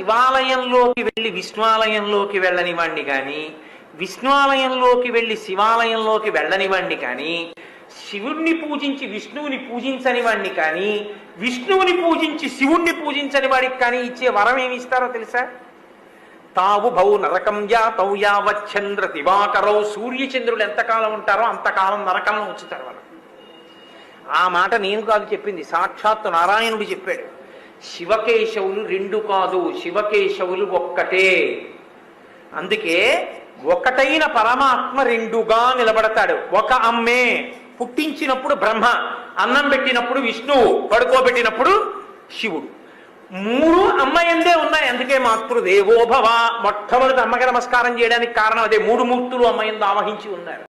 శివాలయంలోకి వెళ్ళి విష్ణువాలయంలోకి వెళ్ళనివ్వండి కానీ, విష్ణువాలయంలోకి వెళ్ళి శివాలయంలోకి వెళ్ళనివ్వండి కానీ, శివుణ్ణి పూజించి విష్ణువుని పూజించని వాడిని కానీ, విష్ణువుని పూజించి శివుణ్ణి పూజించని వాడికి కానీ ఇచ్చే వరం ఏమి ఇస్తారో తెలుసా? తావు భౌ నరకం యాతౌ యావచ్చంద్ర దివాకరౌ. సూర్యచంద్రులు ఎంతకాలం ఉంటారో అంతకాలం నరకంలో ఉంచుతారు వాళ్ళు. ఆ మాట నేను కాదు చెప్పింది, సాక్షాత్తు నారాయణుడు చెప్పాడు. శివకేశవులు రెండు కాదు, శివకేశవులు ఒక్కటే. అందుకే ఒకటైన పరమాత్మ రెండుగా నిలబడతాడు. ఒక అమ్మే, పుట్టించినప్పుడు బ్రహ్మ, అన్నం పెట్టినప్పుడు విష్ణువు, పడుకోబెట్టినప్పుడు శివుడు. మూడు అమ్మయందే ఉన్నాయి. అందుకే మాతృదేవోభవ, మొట్టమొదటి అమ్మకి నమస్కారం చేయడానికి కారణం అదే. మూడు మూర్తులు అమ్మయందు ఆవహించి ఉన్నారు.